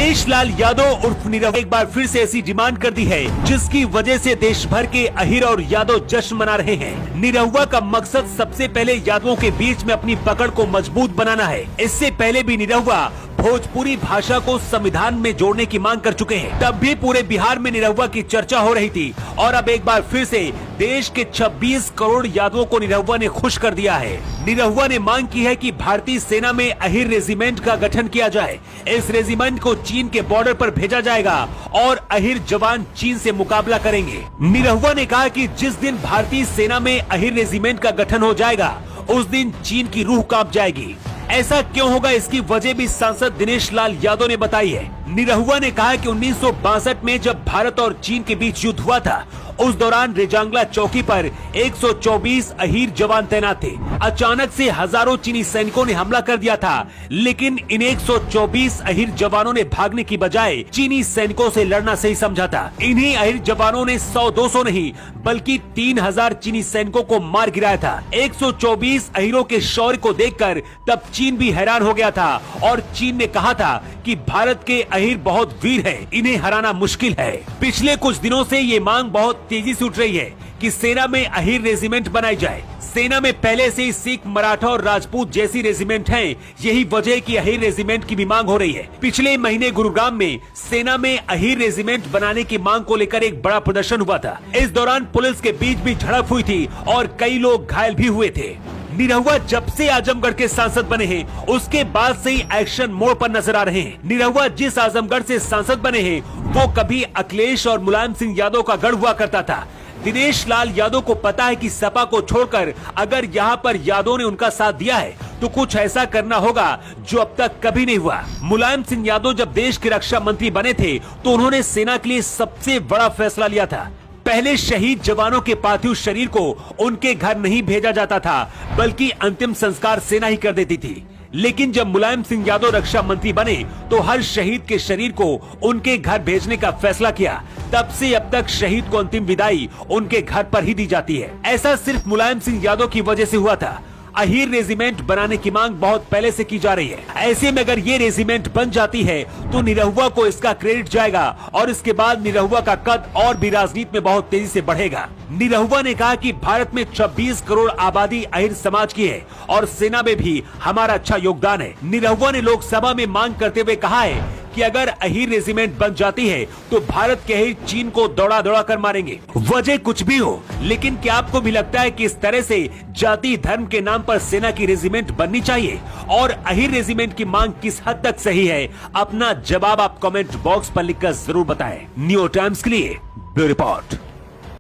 दिनेश लाल यादव उर्फ निरहुआ एक बार फिर से ऐसी डिमांड कर दी है जिसकी वजह से देश भर के अहिर और यादव जश्न मना रहे हैं। निरहुआ का मकसद सबसे पहले यादवों के बीच में अपनी पकड़ को मजबूत बनाना है। इससे पहले भी निरहुआ भोजपुरी भाषा को संविधान में जोड़ने की मांग कर चुके हैं। तब भी पूरे बिहार में निरहुआ की चर्चा हो रही थी और अब एक बार फिर से देश के 26 करोड़ यादवों को निरहुआ ने खुश कर दिया है। निरहुआ ने मांग की है कि भारतीय सेना में अहिर रेजिमेंट का गठन किया जाए। इस रेजिमेंट को चीन के बॉर्डर पर भेजा जाएगा और अहिर जवान चीन से मुकाबला करेंगे। निरहुआ ने कहा कि जिस दिन भारतीय सेना में अहिर रेजिमेंट का गठन हो जाएगा उस दिन चीन की रूह कांप जाएगी। ऐसा क्यों होगा, इसकी वजह भी सांसद दिनेश लाल यादव ने बताई है। निरहुआ ने कहा कि 1962 में जब भारत और चीन के बीच युद्ध हुआ था उस दौरान रेजांगला चौकी पर 124 अहिर जवान तैनात थे। अचानक से हजारों चीनी सैनिकों ने हमला कर दिया था, लेकिन इन 124 अहिर जवानों ने भागने की बजाय चीनी सैनिकों से लड़ना सही समझा था। इन्हीं अहिर जवानों ने 100-200 नहीं बल्कि 3000 चीनी सैनिकों को मार गिराया था। 124 अहिरों के शौर्य को देखकर तब चीन भी हैरान हो गया था और चीन ने कहा था कि भारत के अहिर बहुत वीर हैं, इन्हें हराना मुश्किल है। पिछले कुछ दिनों से ये मांग बहुत तेजी से उठ रही है कि सेना में अहिर रेजिमेंट बनाई जाए। सेना में पहले से ही सिख, मराठा और राजपूत जैसी रेजिमेंट हैं। यही वजह की अहिर रेजिमेंट की भी मांग हो रही है। पिछले महीने गुरुग्राम में सेना में अहिर रेजिमेंट बनाने की मांग को लेकर एक बड़ा प्रदर्शन हुआ था। इस दौरान पुलिस के बीच भी झड़प हुई थी और कई लोग घायल भी हुए थे। निरहुआ जब से आजमगढ़ के सांसद बने हैं उसके बाद से ही एक्शन मोड पर नजर आ रहे हैं। निरहुआ जिस आजमगढ़ से सांसद बने हैं वो कभी अखिलेश और मुलायम सिंह यादव का गढ़ हुआ करता था। दिनेश लाल यादव को पता है कि सपा को छोड़कर अगर यहाँ पर यादव ने उनका साथ दिया है तो कुछ ऐसा करना होगा जो अब तक कभी नहीं हुआ। मुलायम सिंह यादव जब देश के रक्षा मंत्री बने थे तो उन्होंने सेना के लिए सबसे बड़ा फैसला लिया था। पहले शहीद जवानों के पार्थिव शरीर को उनके घर नहीं भेजा जाता था बल्कि अंतिम संस्कार सेना ही कर देती थी। लेकिन जब मुलायम सिंह यादव रक्षा मंत्री बने तो हर शहीद के शरीर को उनके घर भेजने का फैसला किया। तब से अब तक शहीद को अंतिम विदाई उनके घर पर ही दी जाती है। ऐसा सिर्फ मुलायम सिंह यादव की वजह से हुआ था। अहिर रेजिमेंट बनाने की मांग बहुत पहले से की जा रही है। ऐसे में अगर ये रेजिमेंट बन जाती है तो निरहुआ को इसका क्रेडिट जाएगा और इसके बाद निरहुआ का कद और भी राजनीति में बहुत तेजी से बढ़ेगा। निरहुआ ने कहा कि भारत में 26 करोड़ आबादी अहिर समाज की है और सेना में भी हमारा अच्छा योगदान है। निरहुआ ने लोकसभा में मांग करते हुए कहा है कि अगर अहिर रेजिमेंट बन जाती है तो भारत के अहिर चीन को दौड़ा दौड़ा कर मारेंगे। वजह कुछ भी हो, लेकिन क्या आपको भी लगता है कि इस तरह से जाति धर्म के नाम पर सेना की रेजिमेंट बननी चाहिए? और अहिर रेजिमेंट की मांग किस हद तक सही है? अपना जवाब आप कमेंट बॉक्स पर लिखकर जरूर बताएं। न्यू टाइम्स के लिए ब्यूरो रिपोर्ट।